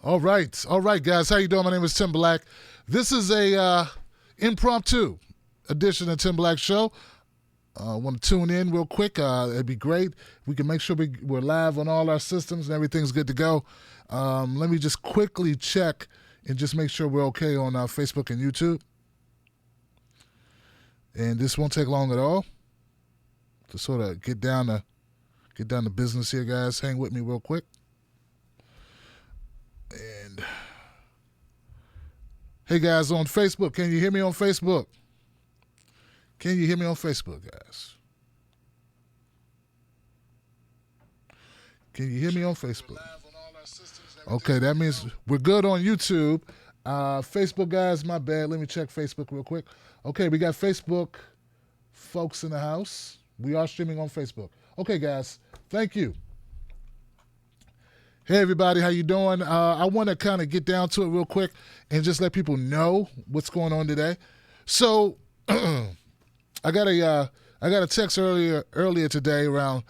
All right, guys. How you doing? My name is Tim Black. This is a impromptu edition of Tim Black Show. I want to tune in real quick. It'd be great. We can make sure we're live on all our systems and everything's good to go. Let me just quickly check and just make sure we're okay on Facebook and YouTube. And this won't take long at all. To sort of get down to business here, guys. Hang with me real quick. And hey, guys, on Facebook, can you hear me on Facebook? Can you hear me on Facebook, guys? Can you hear me on Facebook? Okay, that means we're good on YouTube. Facebook, guys, my bad. Let me check Facebook real quick. Okay, we got Facebook folks in the house. We are streaming on Facebook. Okay, guys, thank you. Hey, everybody, how you doing? I want to kind of get down to it real quick and just let people know what's going on today. So, I got a text earlier today around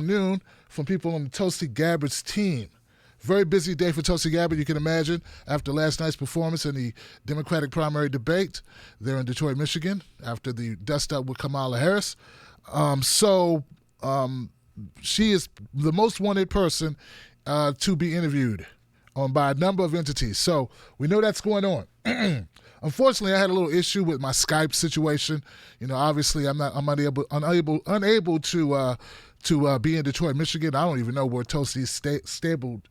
noon from people on Tulsi Gabbard's team. Very busy day for Tulsi Gabbard, you can imagine, after last night's performance in the Democratic primary debate there in Detroit, Michigan, after the dust-up with Kamala Harris. She is the most wanted person to be interviewed by a number of entities. So we know that's going on. Unfortunately, I had a little issue with my Skype situation. You know, obviously, I'm unable to be in Detroit, Michigan. I don't even know where Tulsi's stable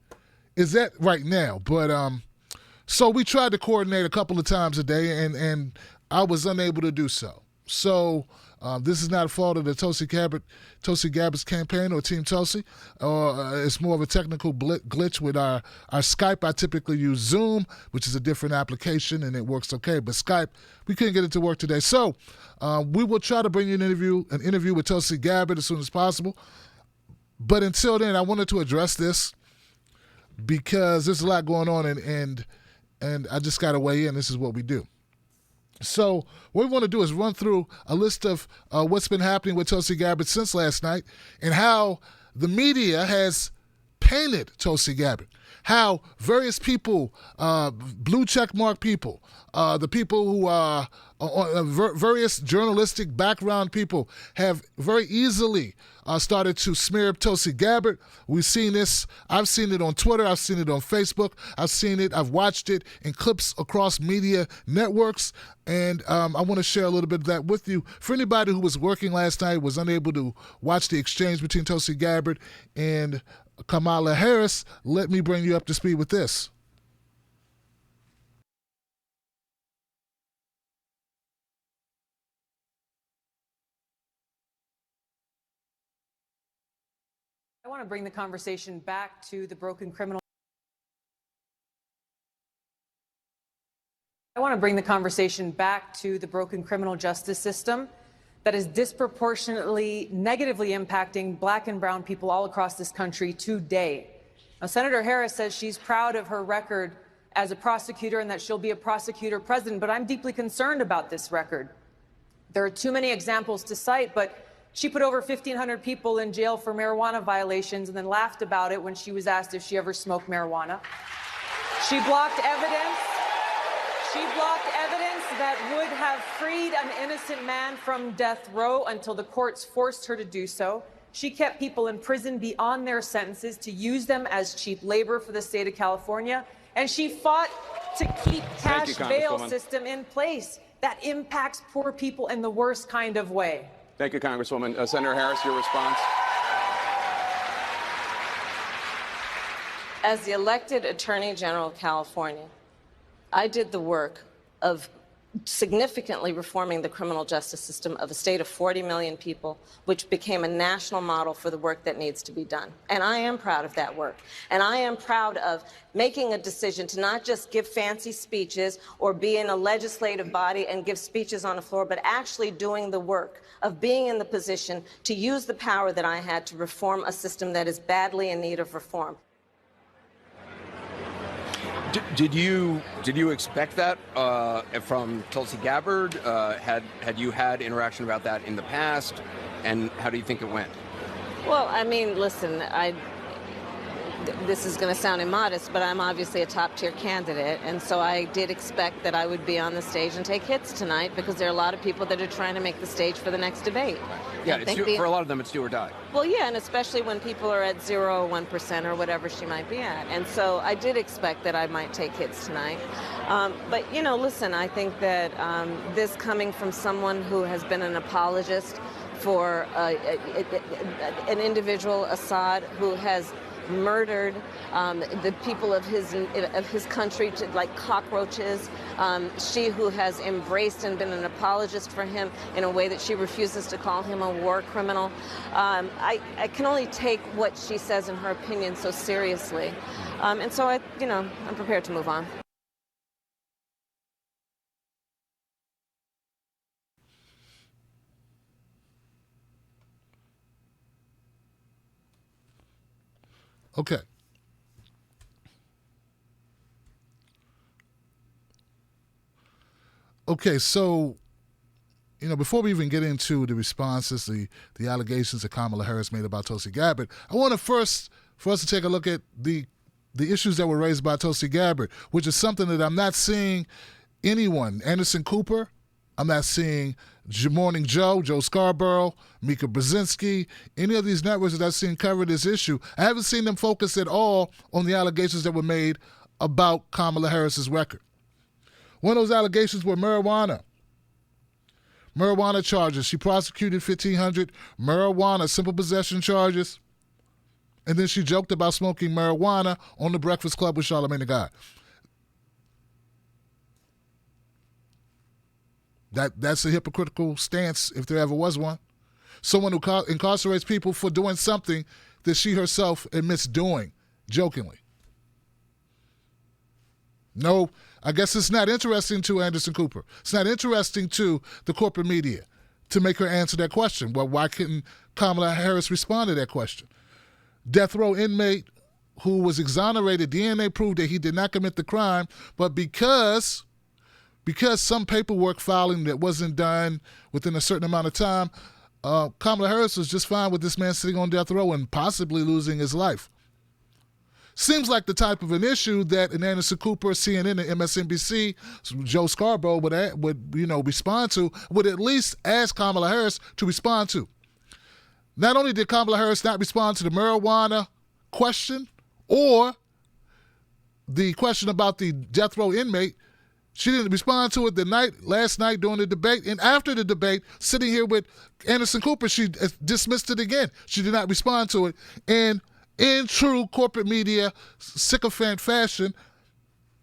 is at right now. But so we tried to coordinate a couple of times a day, and I was unable to do so. So this is not a fault of the Tulsi Gabbard's campaign or Team Tulsi. It's more of a technical glitch with our Skype. I typically use Zoom, which is a different application, and it works okay. But Skype, we couldn't get it to work today. So we will try to bring you an interview with Tulsi Gabbard as soon as possible. But until then, I wanted to address this because there's a lot going on, and I just got to weigh in. This is what we do. So what we want to do is run through a list of what's been happening with Tulsi Gabbard since last night and how the media has painted Tulsi Gabbard, how various people, blue check mark people, the people who are various journalistic background people have very easily started to smear Tulsi Gabbard. We've seen this. I've seen it on Twitter. I've seen it on Facebook. I've watched it in clips across media networks. And I want to share a little bit of that with you. For anybody who was working last night, was unable to watch the exchange between Tulsi Gabbard and Kamala Harris, let me bring you up to speed with this. I want to bring the conversation back to the broken criminal. Justice system that is disproportionately negatively impacting black and brown people all across this country today. Now, Senator Harris says she's proud of her record as a prosecutor and that she'll be a prosecutor president, but I'm deeply concerned about this record. There are too many examples to cite, but she put over 1,500 people in jail for marijuana violations and then laughed about it when she was asked if she ever smoked marijuana. She blocked evidence. That would have freed an innocent man from death row until the courts forced her to do so. She kept people in prison beyond their sentences to use them as cheap labor for the state of California. And she fought to keep cash bail system in place that impacts poor people in the worst kind of way. Thank you, Congresswoman. Senator Harris, your response. As the elected Attorney General of California, I did the work of significantly reforming the criminal justice system of a state of 40 million people, which became a national model for the work that needs to be done. And I am proud of that work. And I am proud of making a decision to not just give fancy speeches or be in a legislative body and give speeches on the floor, but actually doing the work of being in the position to use the power that I had to reform a system that is badly in need of reform. Did you expect that from Tulsi Gabbard? Had you had interaction about that in the past? And how do you think it went? Well, I mean, listen, this is going to sound immodest, but I'm obviously a top-tier candidate, and so I did expect that I would be on the stage and take hits tonight because there are a lot of people that are trying to make the stage for the next debate. Yeah, for a lot of them, it's do or die. Well, yeah, and especially when people are at 0 or 1% or whatever she might be at. And so I did expect that I might take hits tonight. But, you know, listen, I think that this coming from someone who has been an apologist for an individual, Assad, who has murdered the people of his country like cockroaches. She who has embraced and been an apologist for him in a way that she refuses to call him a war criminal. I can only take what she says in her opinion so seriously. And so I'm prepared to move on. Okay. Okay, so, before we even get into the responses, the allegations that Kamala Harris made about Tulsi Gabbard, I want to for us to take a look at the issues that were raised by Tulsi Gabbard, which is something that I'm not seeing anyone, Anderson Cooper, I'm not seeing Morning Joe Scarborough, Mika Brzezinski, any of these networks that I've seen cover this issue. I haven't seen them focus at all on the allegations that were made about Kamala Harris's record. One of those allegations were marijuana charges. She prosecuted 1,500 marijuana simple possession charges, and then she joked about smoking marijuana on the Breakfast Club with Charlamagne the God. That's a hypocritical stance, if there ever was one. Someone who incarcerates people for doing something that she herself admits doing, jokingly. No, I guess it's not interesting to Anderson Cooper. It's not interesting to the corporate media to make her answer that question. Well, why couldn't Kamala Harris respond to that question? Death row inmate who was exonerated, DNA proved that he did not commit the crime, but because some paperwork filing that wasn't done within a certain amount of time, Kamala Harris was just fine with this man sitting on death row and possibly losing his life. Seems like the type of an issue that an Anderson Cooper, CNN, and MSNBC, Joe Scarborough would respond to, would at least ask Kamala Harris to respond to. Not only did Kamala Harris not respond to the marijuana question or the question about the death row inmate, she didn't respond to it last night during the debate. And after the debate, sitting here with Anderson Cooper, she dismissed it again. She did not respond to it. And in true corporate media sycophant fashion,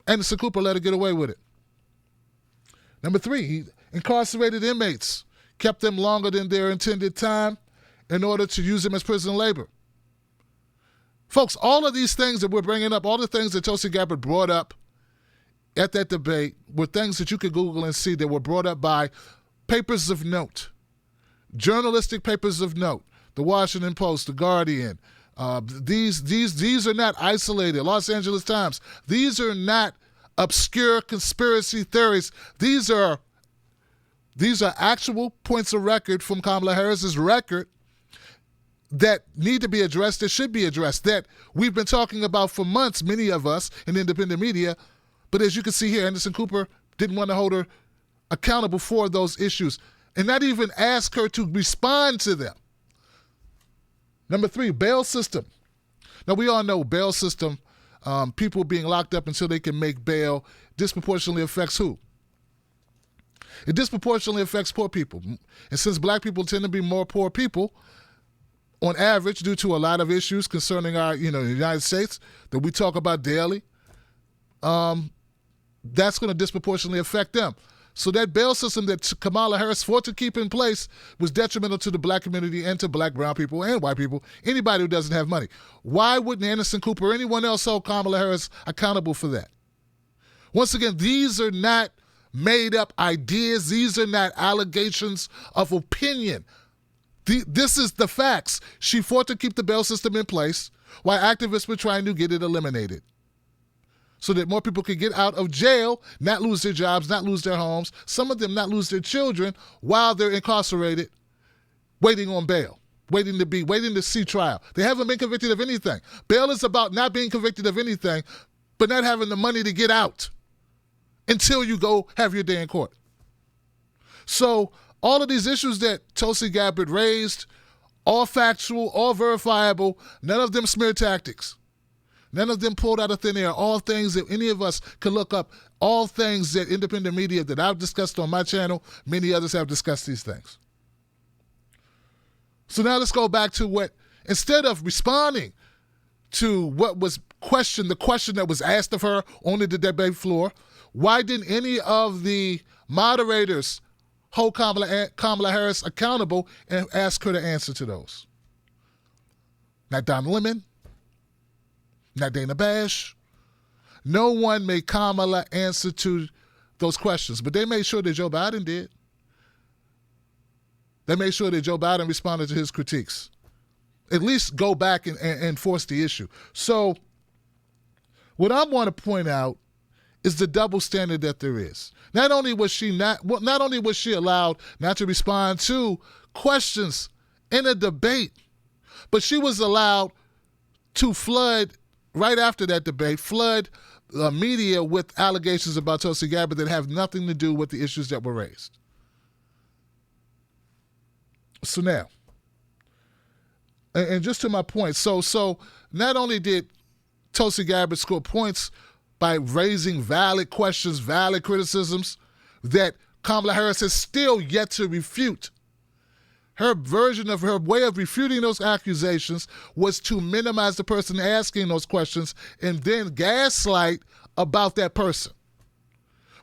Anderson Cooper let her get away with it. Number 3, he incarcerated inmates, kept them longer than their intended time in order to use them as prison labor. Folks, all of these things that we're bringing up, all the things that Tulsi Gabbard brought up at that debate were things that you could Google and see that were brought up by papers of note, journalistic papers of note, the Washington Post, the Guardian. These are not isolated. Los Angeles Times. These are not obscure conspiracy theories. These are actual points of record from Kamala Harris's record that need to be addressed, that should be addressed, that we've been talking about for months, many of us in independent media. But as you can see here, Anderson Cooper didn't want to hold her accountable for those issues and not even ask her to respond to them. Number 3, bail system. Now, we all know bail system, people being locked up until they can make bail, disproportionately affects who? It disproportionately affects poor people. And since black people tend to be more poor people, on average, due to a lot of issues concerning our, the United States that we talk about daily, that's going to disproportionately affect them. So that bail system that Kamala Harris fought to keep in place was detrimental to the black community and to black, brown people, and white people, anybody who doesn't have money. Why wouldn't Anderson Cooper or anyone else hold Kamala Harris accountable for that? Once again, these are not made-up ideas. These are not allegations of opinion. This is the facts. She fought to keep the bail system in place while activists were trying to get it eliminated, so that more people could get out of jail, not lose their jobs, not lose their homes, some of them not lose their children while they're incarcerated, waiting on bail, waiting to see trial. They haven't been convicted of anything. Bail is about not being convicted of anything, but not having the money to get out until you go have your day in court. So all of these issues that Tulsi Gabbard raised, all factual, all verifiable, none of them smear tactics. None of them pulled out of thin air, all things that any of us could look up, all things that independent media that I've discussed on my channel, many others have discussed these things. So now let's go back to what, instead of responding to what was questioned, the question that was asked of her on the debate floor, why didn't any of the moderators hold Kamala Harris accountable and ask her to answer to those? Not Don Lemon, not Dana Bash. No one made Kamala answer to those questions, but they made sure that Joe Biden did. They made sure that Joe Biden responded to his critiques. At least go back and force the issue. So what I want to point out is the double standard that there is. Not only was she allowed not to respond to questions in a debate, but she was allowed to flood, right after that debate, media with allegations about Tulsi Gabbard that have nothing to do with the issues that were raised. So now, and just to my point, so not only did Tulsi Gabbard score points by raising valid questions, valid criticisms that Kamala Harris has still yet to refute. Her version of her way of refuting those accusations was to minimize the person asking those questions and then gaslight about that person.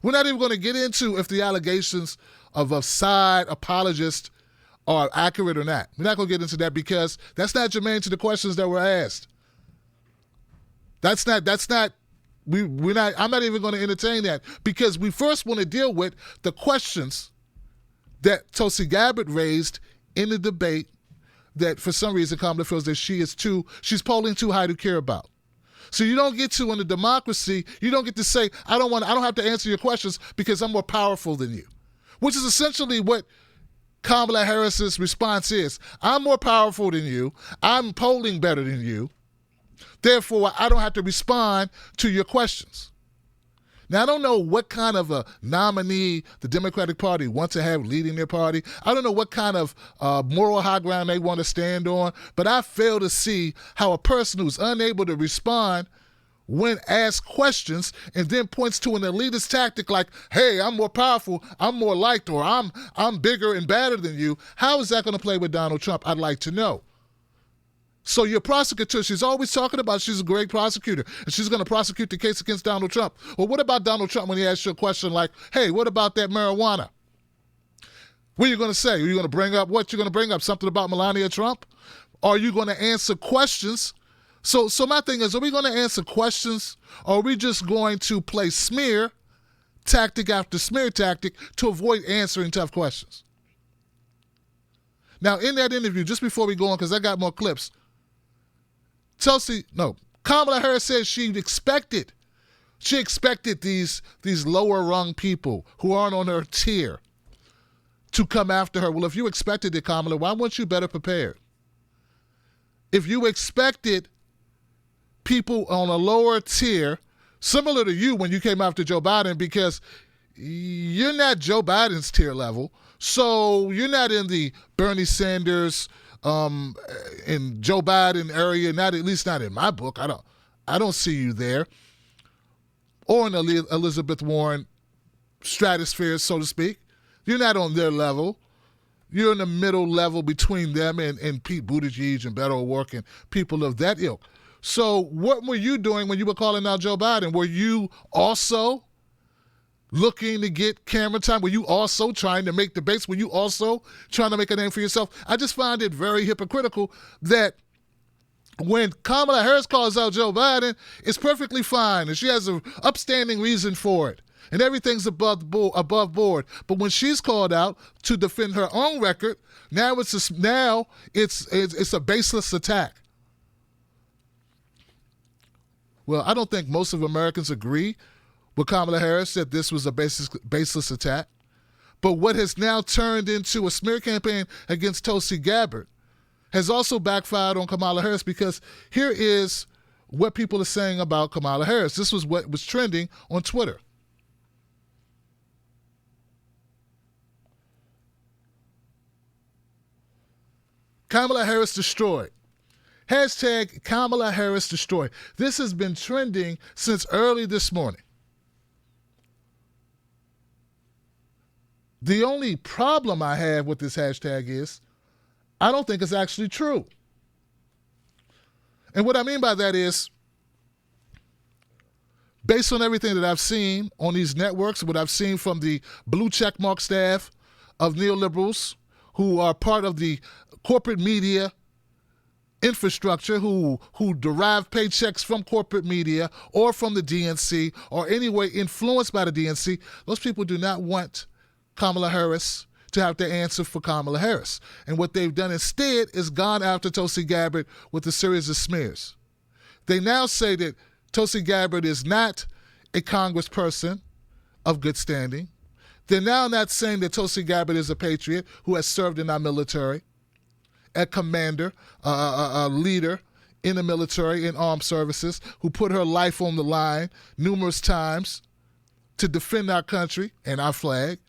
We're not even going to get into if the allegations of a side apologist are accurate or not. We're not going to get into that because that's not germane to the questions that were asked. I'm not even going to entertain that because we first want to deal with the questions that Tulsi Gabbard raised in the debate that for some reason Kamala feels that she's polling too high to care about. So you don't get to, in a democracy, you don't get to say, I don't have to answer your questions because I'm more powerful than you, which is essentially what Kamala Harris's response is. I'm more powerful than you. I'm polling better than you. Therefore, I don't have to respond to your questions. Now, I don't know what kind of a nominee the Democratic Party wants to have leading their party. I don't know what kind of moral high ground they want to stand on, but I fail to see how a person who's unable to respond when asked questions and then points to an elitist tactic like, hey, I'm more powerful, I'm more liked, or I'm bigger and badder than you. How is that going to play with Donald Trump? I'd like to know. So your prosecutor, she's always talking about she's a great prosecutor and she's going to prosecute the case against Donald Trump. Well, what about Donald Trump when he asks you a question like, hey, what about that marijuana? What are you going to say? Are you going to bring up what? You're going to bring up something about Melania Trump? Are you going to answer questions? So my thing is, are we going to answer questions or are we just going to play smear tactic after smear tactic to avoid answering tough questions? Now, in that interview, just before we go on, because I got more clips, Kamala Harris said she expected these lower rung people who aren't on her tier to come after her. Well, if you expected it, Kamala, why weren't you better prepared? If you expected people on a lower tier, similar to you when you came after Joe Biden, because you're not Joe Biden's tier level, so you're not in the Bernie Sanders, in Joe Biden area, at least not in my book. I don't see you there. Or in Elizabeth Warren stratosphere, so to speak. You're not on their level. You're in the middle level between them and Pete Buttigieg and Beto O'Rourke and people of that ilk. So what were you doing when you were calling out Joe Biden? Were you also looking to get camera time? Were you also trying to make debates? Were you also trying to make a name for yourself? I just find it very hypocritical that when Kamala Harris calls out Joe Biden, it's perfectly fine, and she has an upstanding reason for it, and everything's above board. But when she's called out to defend her own record, now it's a baseless attack. Well, I don't think most of Americans agree with Kamala Harris that this was a baseless attack. But what has now turned into a smear campaign against Tulsi Gabbard has also backfired on Kamala Harris, because here is what people are saying about Kamala Harris. This was what was trending on Twitter. Kamala Harris destroyed. Hashtag Kamala Harris destroyed. This has been trending since early this morning. The only problem I have with this hashtag is I don't think it's actually true. And what I mean by that is, based on everything that I've seen on these networks, what I've seen from the blue checkmark staff of neoliberals who are part of the corporate media infrastructure, who derive paychecks from corporate media or from the DNC or anyway influenced by the DNC, those people do not want Kamala Harris to have to answer for Kamala Harris. And what they've done instead is gone after Tulsi Gabbard with a series of smears. They now say that Tulsi Gabbard is not a congressperson of good standing. They're now not saying that Tulsi Gabbard is a patriot who has served in our military, a commander, a leader in the military, in armed services, who put her life on the line numerous times to defend our country and our flag.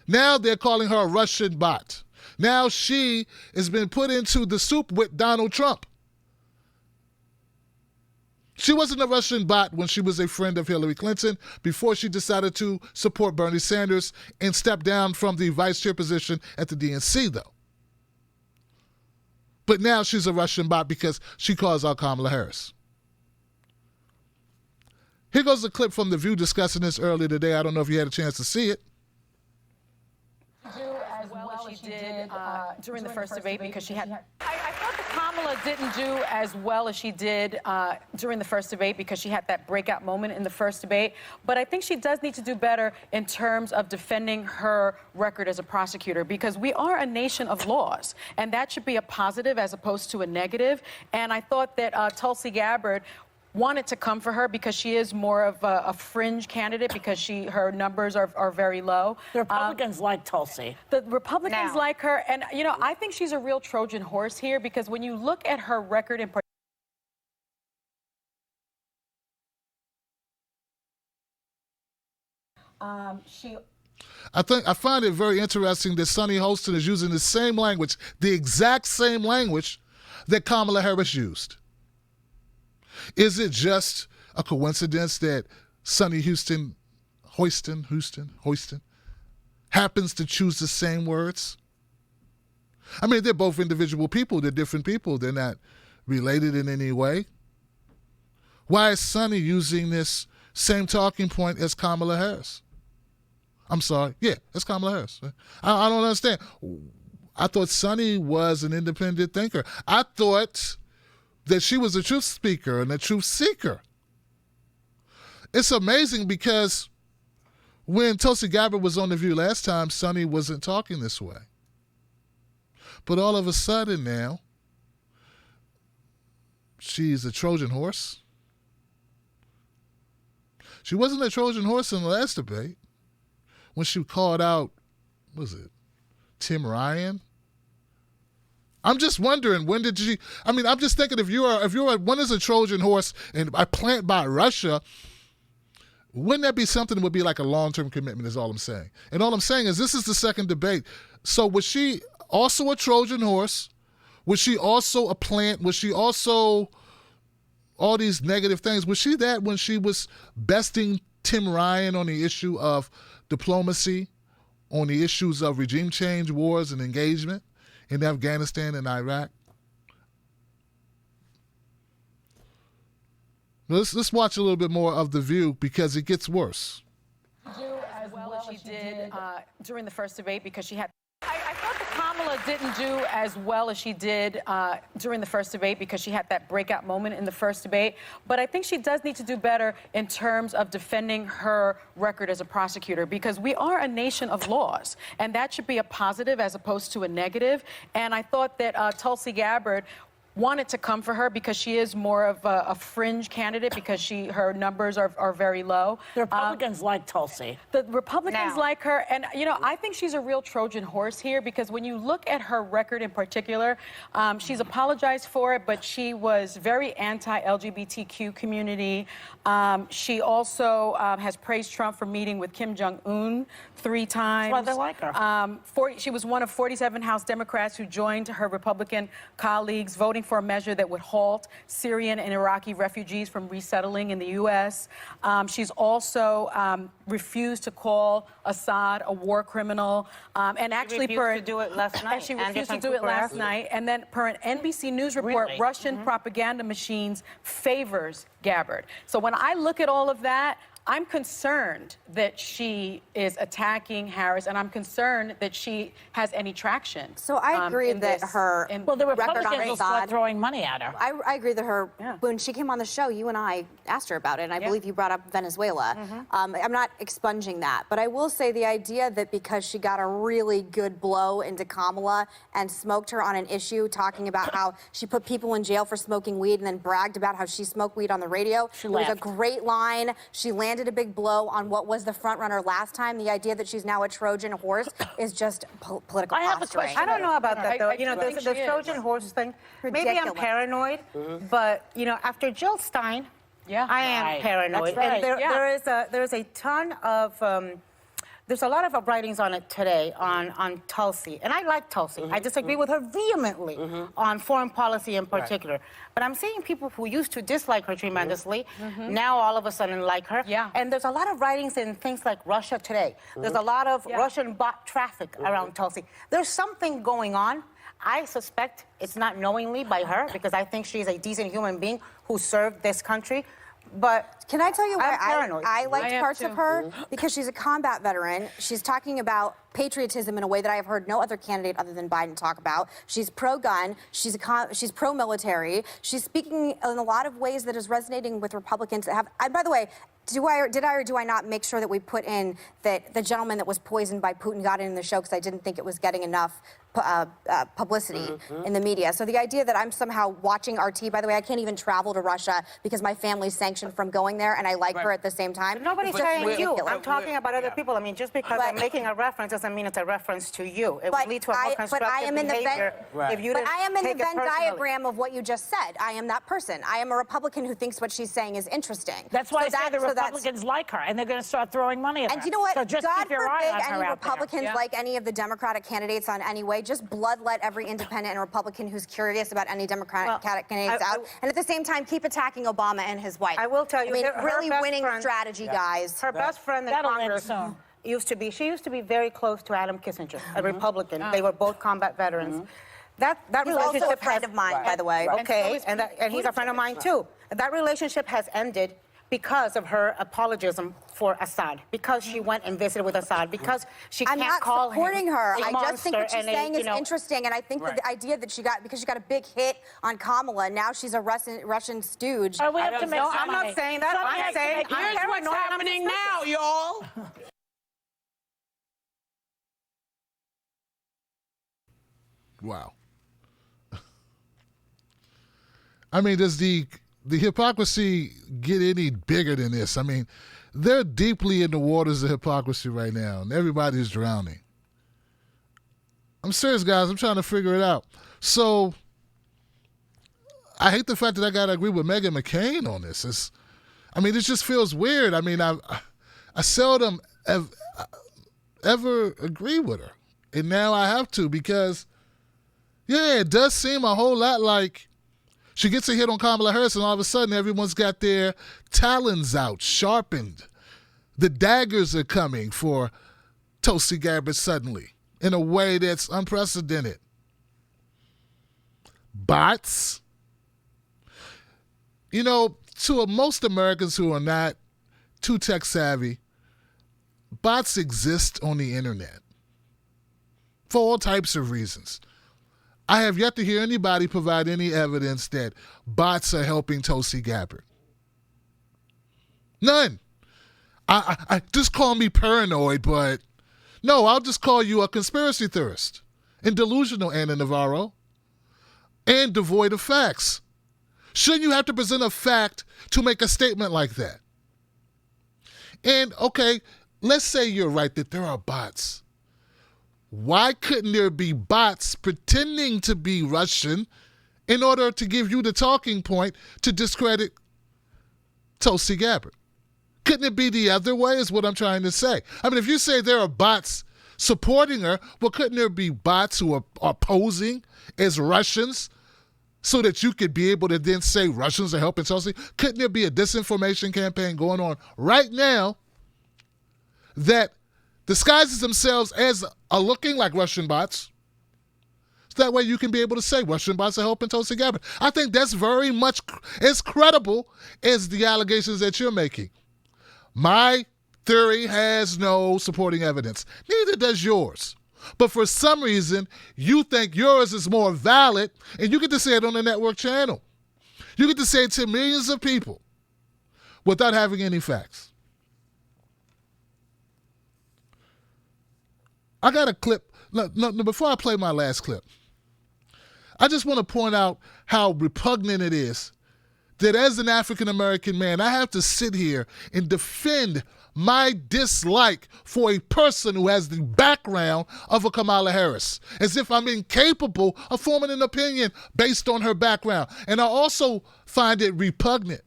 Now they're calling her a Russian bot. Now she has been put into the soup with Donald Trump. She wasn't a Russian bot when she was a friend of Hillary Clinton, before she decided to support Bernie Sanders and step down from the vice chair position at the DNC, though. But now she's a Russian bot because she calls out Kamala Harris. Here goes a clip from The View discussing this earlier today. I don't know if you had a chance to see it. She did during the first debate, because she had... I thought that Kamala didn't do as well as she did during the first debate, because she had that breakout moment in the first debate. But I think she does need to do better in terms of defending her record as a prosecutor, because we are a nation of laws, and that should be a positive as opposed to a negative. And I thought that Tulsi Gabbard wanted to come for her because she is more of a fringe candidate, because her numbers are very low. The Republicans like Tulsi. The Republicans like her, and you know, I think she's a real Trojan horse here, because when you look at her record in I find it very interesting that Sunny Holston is using the same language, the exact same language that Kamala Harris used. Is it just a coincidence that Sunny Houston happens to choose the same words? I mean, they're both individual people. They're different people. They're not related in any way. Why is Sunny using this same talking point as Kamala Harris? I'm sorry. Yeah, it's Kamala Harris. I don't understand. I thought Sunny was an independent thinker. I thought that she was a truth speaker and a truth seeker. It's amazing, because when Tulsi Gabbard was on The View last time, Sunny wasn't talking this way. But all of a sudden now, she's a Trojan horse. She wasn't a Trojan horse in the last debate when she called out, Tim Ryan? I'm just wondering, when did she... I mean, I'm just thinking, when is a Trojan horse and a plant by Russia, wouldn't that be something that would be like a long-term commitment, is all I'm saying. And all I'm saying is, this is the second debate. So was she also a Trojan horse? Was she also a plant? Was she also all these negative things? Was she that when she was besting Tim Ryan on the issue of diplomacy, on the issues of regime change, wars, and engagement in Afghanistan and Iraq? Let's watch a little bit more of The View, because it gets worse. Do as well as she did during the first debate, because she had... I thought that Kamala didn't do as well as she did during the first debate, because she had that breakout moment in the first debate. But I think she does need to do better in terms of defending her record as a prosecutor, because we are a nation of laws, and that should be a positive as opposed to a negative. And I thought that Tulsi Gabbard wanted to come for her because she is more of a fringe candidate because her numbers are very low. The Republicans like Tulsi. The Republicans like her, and I think she's a real Trojan horse here because when you look at her record in particular, she's apologized for it, but she was very anti-LGBTQ community. She also has praised Trump for meeting with Kim Jong-un 3 times. That's why they like her. She was one of 47 House Democrats who joined her Republican colleagues voting for a measure that would halt Syrian and Iraqi refugees from resettling in the U.S. She's also refused to call Assad a war criminal, and actually She refused to do it last night. And she refused to do it last night. And then, per an NBC News report, Really? Russian propaganda machines favors Gabbard. So when I look at all of that, I'm concerned that she is attacking Harris, and I'm concerned that she has any traction. So I agree that her Well, the record on Republicans will start Assad. throwing money at her. I agree that her, when she came on the show, you and I asked her about it, and I believe you brought up Venezuela. I'm not expunging that, but I will say the idea that because she got a really good blow into Kamala and smoked her on an issue, talking about how she put people in jail for smoking weed and then bragged about how she smoked weed on the radio. It was a great line. She landed a big blow on what was the front runner last time. The idea that she's now a Trojan horse is just political I have a posturing. question. I don't know about that, though. I The think she is. Trojan horse thing, maybe I'm Ridiculous. paranoid, but, after Jill Stein, I am Right. paranoid. That's right. And there is a ton of... there's a lot of writings on it today on Tulsi, and I like Tulsi. I disagree with her vehemently on foreign policy in particular. But I'm seeing people who used to dislike her tremendously now all of a sudden like her. And there's a lot of writings in things like Russia Today. There's a lot of Russian bot traffic around Tulsi. There's something going on. I suspect it's not knowingly by her because I think she's a decent human being who served this country. But can I tell you why paranoid. I liked parts of her? Mm-hmm. Because she's a combat veteran. She's talking about patriotism in a way that I have heard no other candidate other than Biden talk about. She's pro-gun. She's pro-military. She's speaking in a lot of ways that is resonating with Republicans that have. And by the way, did I or do I not make sure that we put in that the gentleman that was poisoned by Putin got in the show because I didn't think it was getting enough publicity in the media. So the idea that I'm somehow watching RT, by the way, I can't even travel to Russia because my family's sanctioned from going there, and I like her at the same time. nobody's It's just saying you. ridiculous. I'm talking about other people. I mean, just because I'm making a reference doesn't mean it's a reference to you. It But would lead to a more constructive I am in the behavior if you But didn't I am in the take it Venn personally. diagram of what you just said. I am that person. I am a Republican who thinks what she's saying is interesting. That's why So I say the so that's- Republicans like her, and they're going to start throwing money at her. And you know what? So just God keep your eye forbid on her any out there. Republicans like any of the Democratic candidates on any way. Just bloodlet every independent and Republican who's curious about any Democratic candidates out. And at the same time, keep attacking Obama and his wife. I will tell you, I mean, her really best winning friend- strategy, guys. Her best friend in That'll end Congress soon. she used to be very close to Adam Kissinger, a Republican. They were both combat veterans. That He's relationship also a friend of mine, by the way. Okay, and he's a friend of mine too. That relationship has ended because of her apologism for Assad, because she went and visited with Assad, because she I'm can't not call supporting him her. a I just think what monster she's and saying is you know, interesting, and I think that the idea that because she got a big hit on Kamala, now she's a Russian stooge. Oh, we have to make No, some I'm not money. saying that. Somebody I'm has to saying make- I'm Here's what's paranoid and I'm happening suspicious. now, y'all. Wow. I mean, does the hypocrisy get any bigger than this? I mean, they're deeply in the waters of hypocrisy right now, and everybody's drowning. I'm serious, guys. I'm trying to figure it out. So, I hate the fact that I got to agree with Meghan McCain on this. It just feels weird. I mean, I seldom ever agree with her. And now I have to because, it does seem a whole lot like she gets a hit on Kamala Harris and all of a sudden everyone's got their talons out, sharpened. The daggers are coming for Tulsi Gabbard suddenly in a way that's unprecedented. Bots. To most Americans who are not too tech savvy, bots exist on the internet for all types of reasons. I have yet to hear anybody provide any evidence that bots are helping Tulsi Gabbard. None. I just call me paranoid, but no, I'll just call you a conspiracy theorist and delusional, Anna Navarro. and devoid of facts. Shouldn't you have to present a fact to make a statement like that? And, okay, let's say you're right that there are bots. Why couldn't there be bots pretending to be Russian in order to give you the talking point to discredit Tulsi Gabbard? Couldn't it be the other way is what I'm trying to say. I mean, if you say there are bots supporting her, well, couldn't there be bots who are posing as Russians so that you could be able to then say Russians are helping Tulsi? Couldn't there be a disinformation campaign going on right now that disguises themselves as are looking like Russian bots? So that way you can be able to say Russian bots are helping Tulsi Gabbard. I think that's very much as credible as the allegations that you're making. My theory has no supporting evidence. Neither does yours. But for some reason, you think yours is more valid, and you get to say it on the network channel. You get to say it to millions of people without having any facts. I got a clip. No, before I play my last clip, I just want to point out how repugnant it is that as an African-American man, I have to sit here and defend my dislike for a person who has the background of a Kamala Harris, as if I'm incapable of forming an opinion based on her background. And I also find it repugnant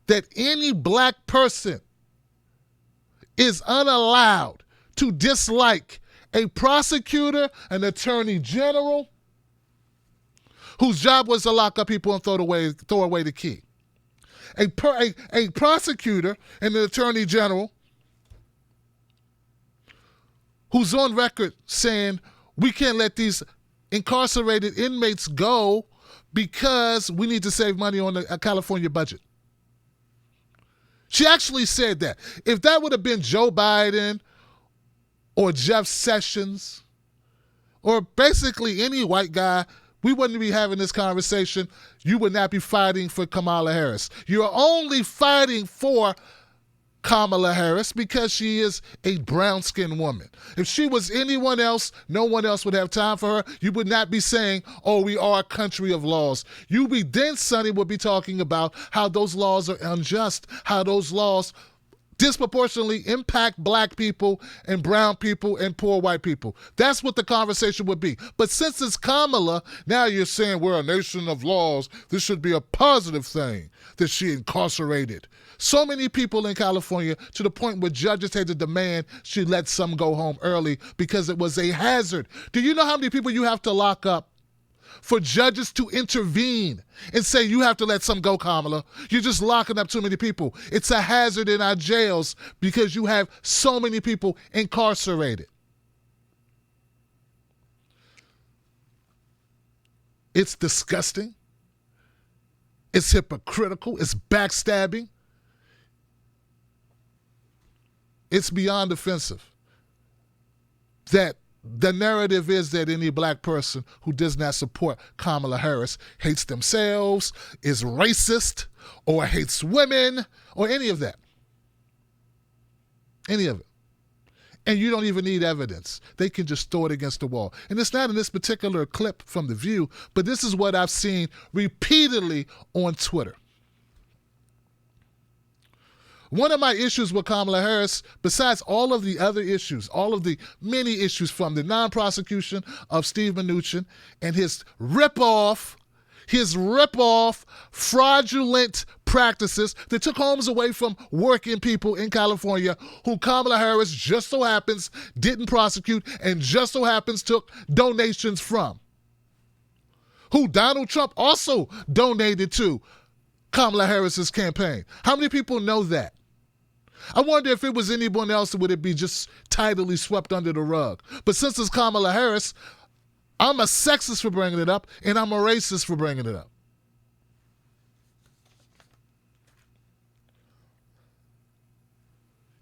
that any black person is unallowed to dislike a prosecutor, an attorney general, whose job was to lock up people and throw away the key. A prosecutor and an attorney general who's on record saying we can't let these incarcerated inmates go because we need to save money on the California budget. She actually said that. If that would have been Joe Biden or Jeff Sessions or basically any white guy, we wouldn't be having this conversation. You would not be fighting for Kamala Harris. You're only fighting for Kamala Harris because she is a brown-skinned woman. If she was anyone else, no one else would have time for her. You would not be saying, oh, we are a country of laws. Sonny would be talking about how those laws are unjust, how those laws disproportionately impact black people and brown people and poor white people. That's what the conversation would be. But since it's Kamala, now you're saying we're a nation of laws. This should be a positive thing that she incarcerated so many people in California to the point where judges had to demand she let some go home early because it was a hazard. Do you know how many people you have to lock up for judges to intervene and say you have to let some go, Kamala? You're just locking up too many people. It's a hazard in our jails because you have so many people incarcerated. It's disgusting. It's hypocritical. It's backstabbing. It's beyond offensive that the narrative is that any black person who does not support Kamala Harris hates themselves, is racist, or hates women, or any of that. Any of it. And you don't even need evidence. They can just throw it against the wall. And it's not in this particular clip from The View, but this is what I've seen repeatedly on Twitter. One of my issues with Kamala Harris, besides all of the other issues, all of the many issues from the non-prosecution of Steve Mnuchin and his rip-off, fraudulent practices that took homes away from working people in California who Kamala Harris just so happens didn't prosecute and just so happens took donations from, who Donald Trump also donated to Kamala Harris's campaign. How many people know that? I wonder if it was anyone else, would it be just tidily swept under the rug? But since it's Kamala Harris, I'm a sexist for bringing it up, and I'm a racist for bringing it up.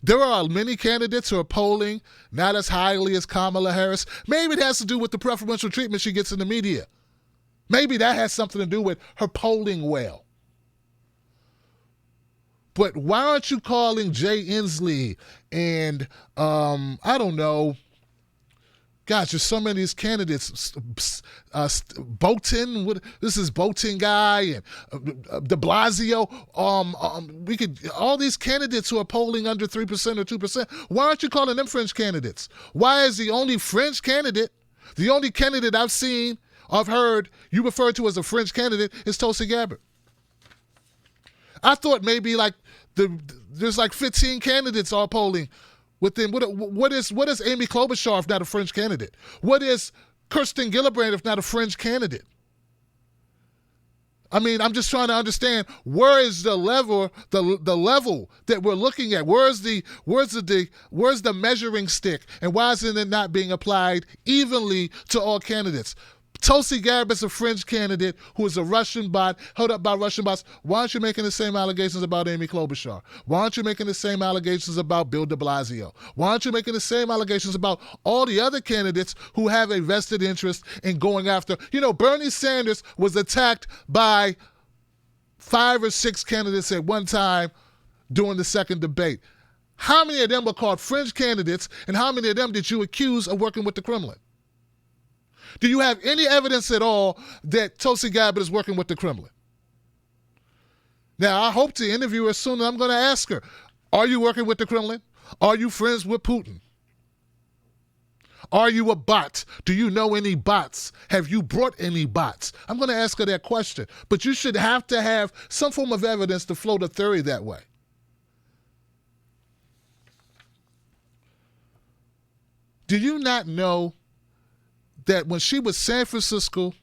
There are many candidates who are polling not as highly as Kamala Harris. Maybe it has to do with the preferential treatment she gets in the media. Maybe that has something to do with her polling well. But why aren't you calling Jay Inslee and, I don't know, Gosh, there's so many of these candidates. Bolton, this is Bolton guy, and de Blasio. All these candidates who are polling under 3% or 2%. Why aren't you calling them fringe candidates? Why is the only fringe candidate, the only candidate I've seen, I've heard you refer to as a fringe candidate is Tulsi Gabbard? I thought maybe there's 15 candidates all polling within. What is Amy Klobuchar if not a fringe candidate? What is Kirsten Gillibrand if not a fringe candidate? I mean, I'm just trying to understand where is the level that we're looking at. Where's the measuring stick, and why isn't it not being applied evenly to all candidates? Tulsi Gabbard is a fringe candidate who is a Russian bot, held up by Russian bots. Why aren't you making the same allegations about Amy Klobuchar? Why aren't you making the same allegations about Bill de Blasio? Why aren't you making the same allegations about all the other candidates who have a vested interest in going after? Bernie Sanders was attacked by 5 or 6 candidates at one time during the second debate. How many of them were called fringe candidates, and how many of them did you accuse of working with the Kremlin? Do you have any evidence at all that Tulsi Gabbard is working with the Kremlin? Now, I hope to interview her soon, and I'm going to ask her, are you working with the Kremlin? Are you friends with Putin? Are you a bot? Do you know any bots? Have you brought any bots? I'm going to ask her that question. But you should have to have some form of evidence to float a theory that way. Do you not know that when she was San Francisco's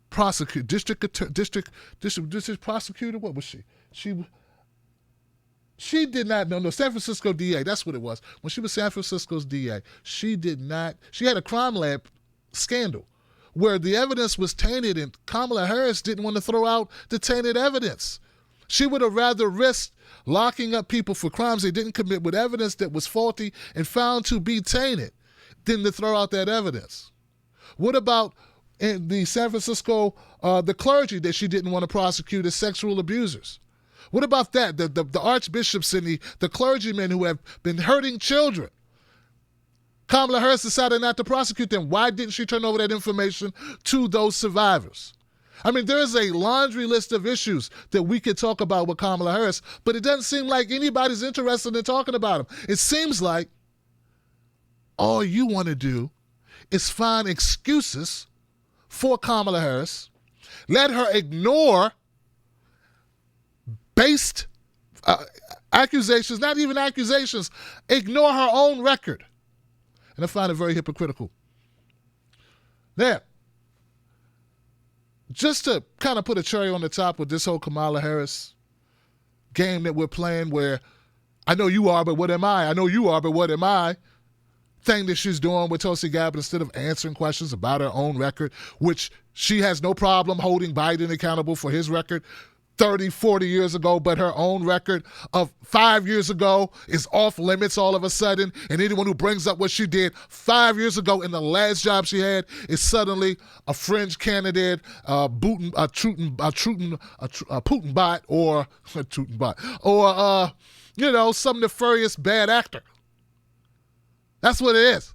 prosecutor, district prosecutor, what was she? She did not know, San Francisco DA, that's what it was. When she was San Francisco's DA, she had a crime lab scandal where the evidence was tainted, and Kamala Harris didn't want to throw out the tainted evidence. She would have rather risked locking up people for crimes they didn't commit with evidence that was faulty and found to be tainted than to throw out that evidence. What about in the San Francisco, the clergy that she didn't want to prosecute as sexual abusers? What about that? The archbishops and the clergymen who have been hurting children. Kamala Harris decided not to prosecute them. Why didn't she turn over that information to those survivors? I mean, there is a laundry list of issues that we could talk about with Kamala Harris, but it doesn't seem like anybody's interested in talking about them. It seems like all you want to do is find excuses for Kamala Harris, let her ignore based accusations, not even accusations, ignore her own record. And I find it very hypocritical. Now, just to kind of put a cherry on the top with this whole Kamala Harris game that we're playing, where I know you are, but what am I? I know you are, but what am I? Thing that she's doing with Tulsi Gabbard, instead of answering questions about her own record, which she has no problem holding Biden accountable for his record 30, 40 years ago, but her own record of 5 years ago is off limits all of a sudden, and anyone who brings up what she did 5 years ago in the last job she had is suddenly a fringe candidate, Putin bot, or Putin bot, or some nefarious bad actor. That's what it is.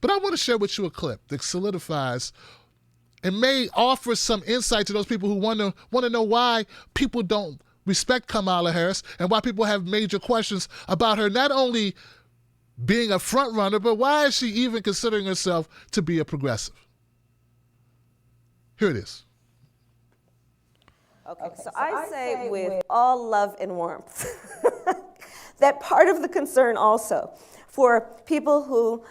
But I want to share with you a clip that solidifies and may offer some insight to those people who want to know why people don't respect Kamala Harris and why people have major questions about her not only being a front runner, but why is she even considering herself to be a progressive? Here it is. Okay, so I say with all love and warmth that part of the concern also for people who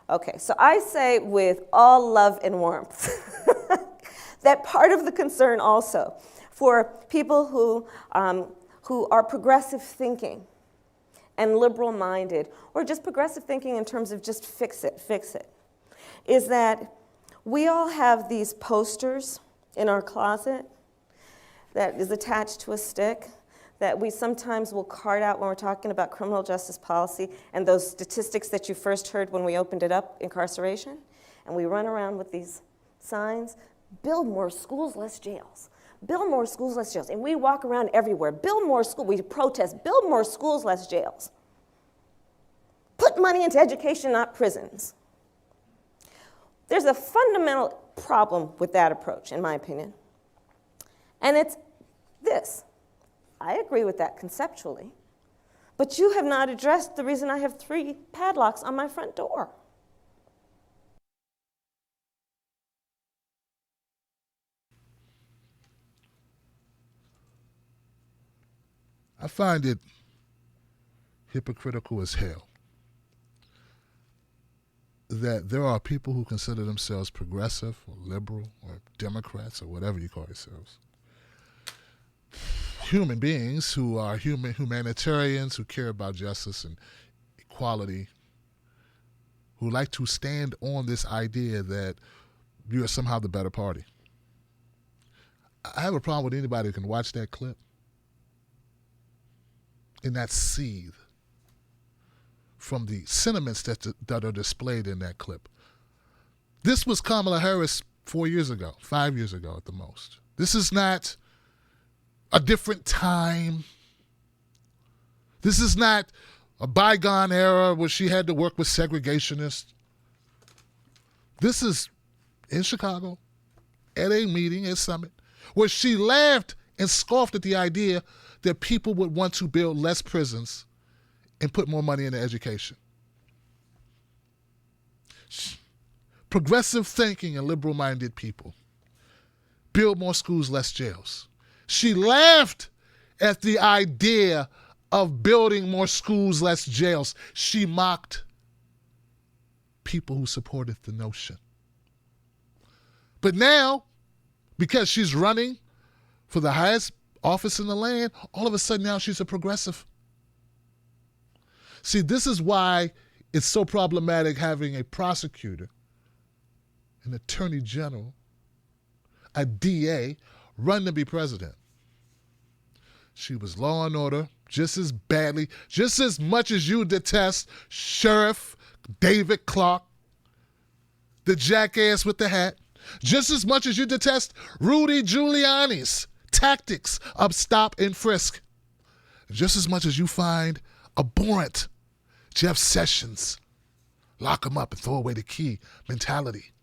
Okay, so I say with all love and warmth that part of the concern also for people who are progressive thinking and liberal-minded, or just progressive thinking in terms of just fix it, is that we all have these posters in our closet that is attached to a stick that we sometimes will card out when we're talking about criminal justice policy and those statistics that you first heard when we opened it up, incarceration. And we run around with these signs, build more schools, less jails. build more schools, less jails. And we walk around everywhere, build more schools, we protest, build more schools, less jails. Put money into education, not prisons. There's a fundamental problem with that approach, in my opinion. And it's this. I agree with that conceptually, but you have not addressed the reason I have 3 padlocks on my front door. I find it hypocritical as hell that there are people who consider themselves progressive or liberal or Democrats or whatever you call yourselves. Human beings who are humanitarians, who care about justice and equality, who like to stand on this idea that you are somehow the better party. I have a problem with anybody who can watch that clip and not seethe from the sentiments that are displayed in that clip. This was Kamala Harris 4 years ago, 5 years ago at the most. This is not a different time. This is not a bygone era where she had to work with segregationists. This is in Chicago at a meeting, a summit, where she laughed and scoffed at the idea that people would want to build less prisons and put more money into education. Progressive thinking and liberal-minded people. Build more schools, less jails. She laughed at the idea of building more schools, less jails. She mocked people who supported the notion. But now, because she's running for the highest office in the land, all of a sudden now she's a progressive. See, this is why it's so problematic having a prosecutor, an attorney general, a DA run to be president. She was law and order just as badly, just as much as you detest Sheriff David Clark, the jackass with the hat, just as much as you detest Rudy Giuliani's tactics of stop and frisk, just as much as you find abhorrent Jeff Sessions, lock him up and throw away the key mentality.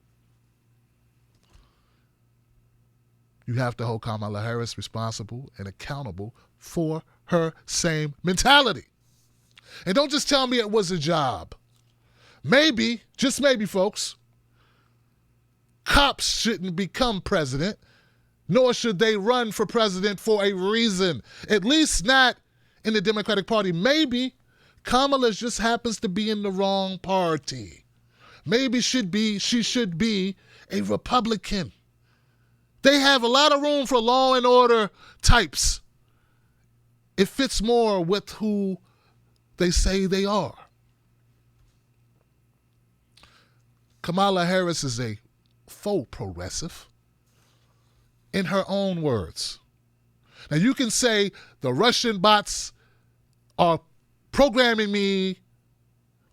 You have to hold Kamala Harris responsible and accountable for her same mentality. And don't just tell me it was a job. Maybe, just maybe, folks, cops shouldn't become president, nor should they run for president for a reason, at least not in the Democratic Party. Maybe Kamala just happens to be in the wrong party. Maybe she should be a Republican. They have a lot of room for law and order types. It fits more with who they say they are. Kamala Harris is a faux progressive in her own words. Now you can say the Russian bots are programming me,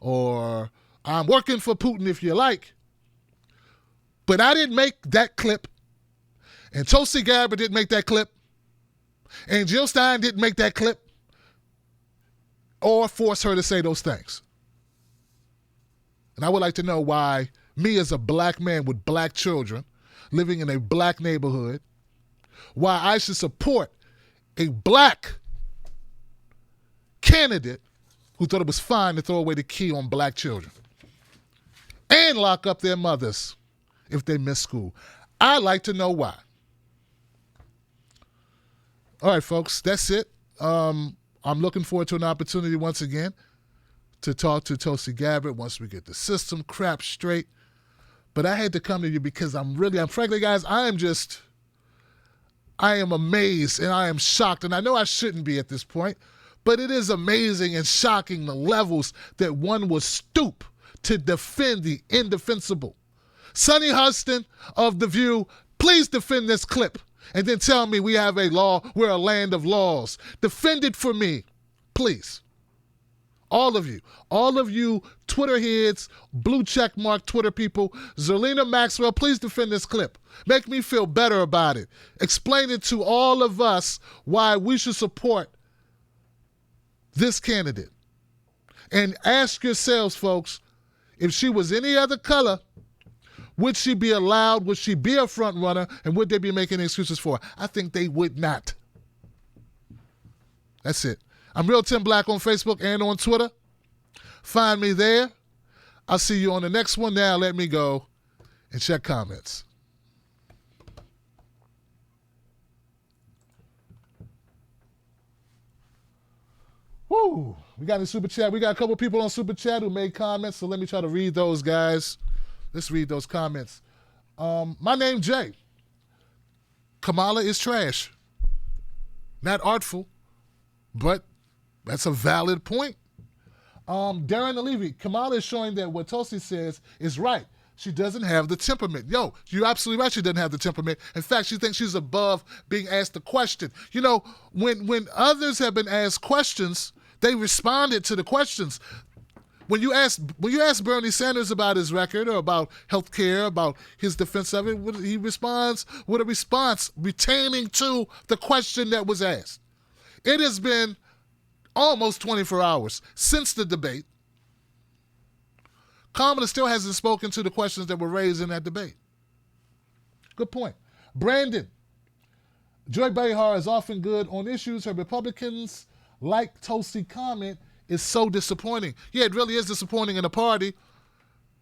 or I'm working for Putin if you like, but I didn't make that clip, and Tulsi Gabbard didn't make that clip, and Jill Stein didn't make that clip or force her to say those things. And I would like to know why me as a black man with black children living in a black neighborhood, why I should support a black candidate who thought it was fine to throw away the key on black children and lock up their mothers if they miss school. I'd like to know why. All right, folks, that's it. I'm looking forward to an opportunity once again to talk to Tulsi Gabbard once we get the system crap straight. But I had to come to you because frankly, guys, I am amazed and I am shocked. And I know I shouldn't be at this point, but it is amazing and shocking the levels that one will stoop to defend the indefensible. Sonny Huston of The View, please defend this clip and then tell me we have a law, we're a land of laws. Defend it for me, please. All of you Twitter heads, blue check mark Twitter people, Zerlina Maxwell, please defend this clip. Make me feel better about it. Explain it to all of us why we should support this candidate. And ask yourselves, folks, if she was any other color, would she be allowed? Would she be a front runner? And would they be making excuses for her? I think they would not. That's it. I'm Real Tim Black on Facebook and on Twitter. Find me there. I'll see you on the next one. Now let me go and check comments. Woo! We got a super chat. We got a couple people on super chat who made comments, so let me try to read those, guys. Let's read those comments. My name Jay. Kamala is trash. Not artful, but that's a valid point. Darren Levy, Kamala is showing that what Tulsi says is right. She doesn't have the temperament. Yo, you're absolutely right. She doesn't have the temperament. In fact, she thinks she's above being asked a question. You know, when others have been asked questions, they responded to the questions. When you ask Bernie Sanders about his record or about health care, about his defense of it, he responds with a response retaining to the question that was asked. It has been almost 24 hours since the debate. Kamala still hasn't spoken to the questions that were raised in that debate. Good point. Brandon, Joy Behar is often good on issues her Republicans like Tulsi comment is so disappointing. Yeah, it really is disappointing in a party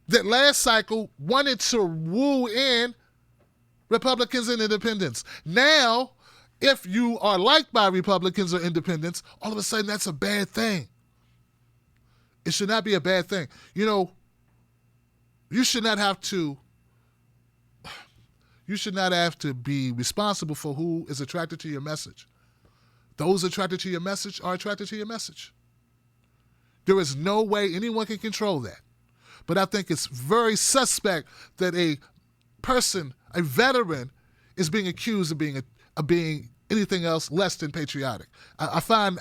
that last cycle wanted to woo in Republicans and independents. Now, if you are liked by Republicans or independents, all of a sudden that's a bad thing. It should not be a bad thing. You know, you should not have to be responsible for who is attracted to your message. Those attracted to your message are attracted to your message. There is no way anyone can control that. But I think it's very suspect that a person, a veteran, is being accused of being anything else less than patriotic. I find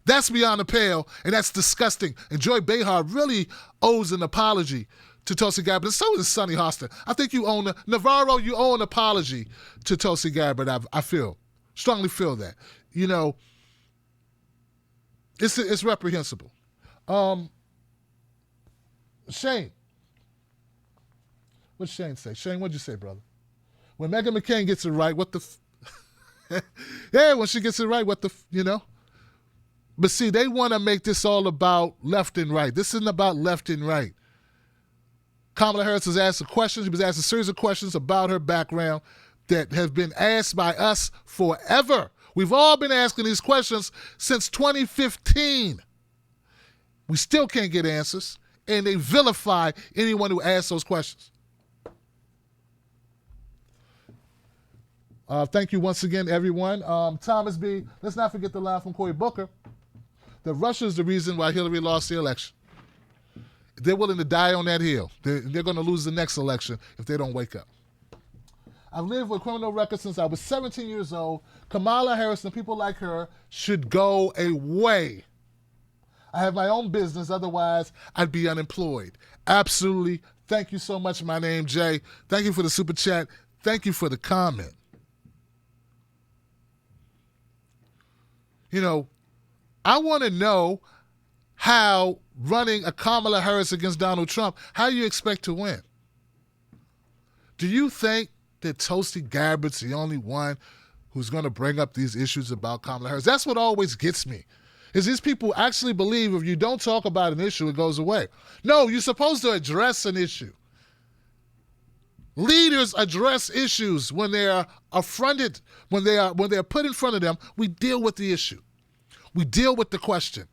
that's beyond the pale, and that's disgusting. And Joy Behar really owes an apology to Tulsi Gabbard, and so does Sonny Hoster. I think you owe an apology to Tulsi Gabbard. I strongly feel that. You know, it's reprehensible. Shane. What'd Shane say? Shane, what'd you say, brother? When Meghan McCain gets it right, what the yeah, when she gets it right, you know? But see, they want to make this all about left and right. This isn't about left and right. Kamala Harris was asked a question. She was asked a series of questions about her background that have been asked by us forever. We've all been asking these questions since 2015. We still can't get answers, and they vilify anyone who asks those questions. Thank you once again, everyone. Thomas B., let's not forget the line from Cory Booker that Russia is the reason why Hillary lost the election. They're willing to die on that hill. They're going to lose the next election if they don't wake up. I've lived with criminal records since I was 17 years old. Kamala Harris and people like her should go away. I have my own business, otherwise I'd be unemployed. Absolutely. Thank you so much, my name Jay. Thank you for the super chat. Thank you for the comment. You know, I want to know how running a Kamala Harris against Donald Trump, how you expect to win. Do you think that Tulsi Gabbard's the only one who's going to bring up these issues about Kamala Harris? That's what always gets me, is these people actually believe if you don't talk about an issue, it goes away. No, you're supposed to address an issue. Leaders address issues when they are affronted, when they are put in front of them. We deal with the issue. We deal with the question.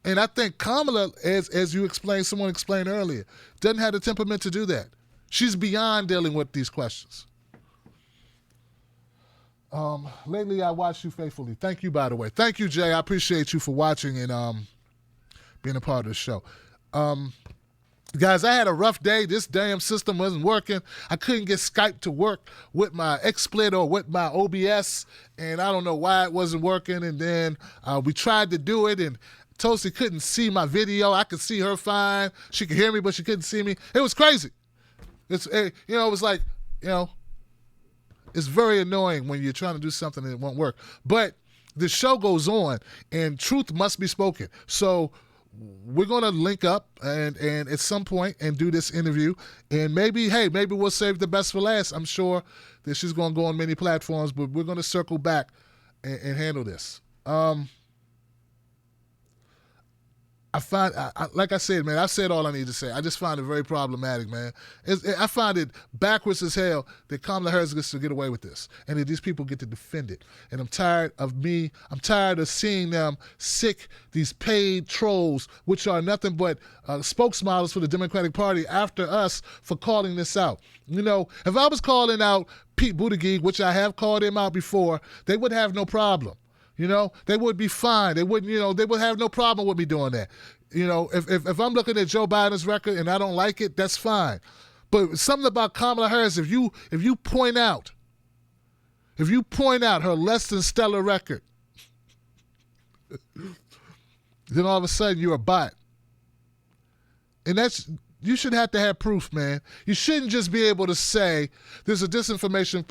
And I think Kamala, as you explained, someone explained earlier, doesn't have the temperament to do that. She's beyond dealing with these questions. Lately, I watched you faithfully. Thank you, by the way. Thank you, Jay. I appreciate you for watching and being a part of the show. Guys, I had a rough day. This damn system wasn't working. I couldn't get Skype to work with my XSplit or with my OBS, and I don't know why it wasn't working. And then we tried to do it, and Tulsi couldn't see my video. I could see her fine. She could hear me, but she couldn't see me. It was crazy. It was like, it's very annoying when you're trying to do something and it won't work. But the show goes on, and truth must be spoken. So we're going to link up and at some point and do this interview. And maybe we'll save the best for last. I'm sure that she's going to go on many platforms, but we're going to circle back and handle this. Like I said, man, I've said all I need to say. I just find it very problematic, man. I find it backwards as hell that Kamala Harris gets to get away with this and that these people get to defend it. And I'm tired of seeing them sick, these paid trolls, which are nothing but spokesmodels for the Democratic Party after us for calling this out. If I was calling out Pete Buttigieg, which I have called him out before, they would have no problem. They would be fine. They wouldn't, they would have no problem with me doing that. If I'm looking at Joe Biden's record and I don't like it, that's fine. But something about Kamala Harris, if you point out her less than stellar record, then all of a sudden you're a bot. And you should have to have proof, man. You shouldn't just be able to say there's a disinformation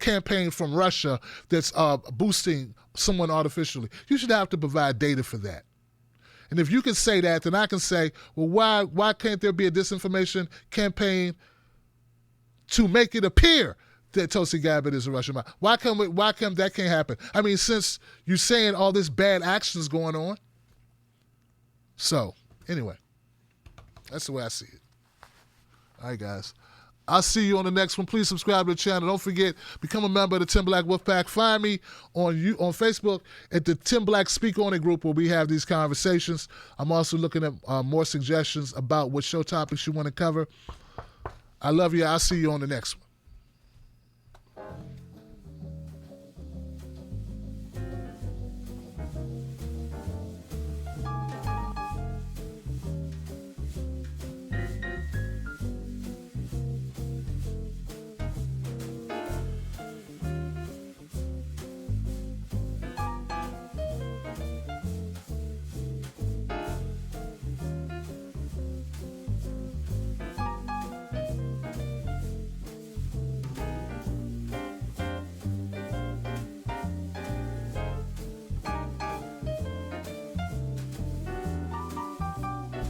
campaign from Russia that's boosting someone artificially. You should have to provide data for that. And if you can say that, then I can say, well, why can't there be a disinformation campaign to make it appear that Tulsi Gabbard is a Russian bot? Why come that can't happen? I mean, since you're saying all this bad action is going on. So, anyway, that's the way I see it. All right, guys. I'll see you on the next one. Please subscribe to the channel. Don't forget, become a member of the Tim Black Wolfpack. Find me on Facebook at the Tim Black Speak On It group where we have these conversations. I'm also looking at more suggestions about what show topics you want to cover. I love you. I'll see you on the next one.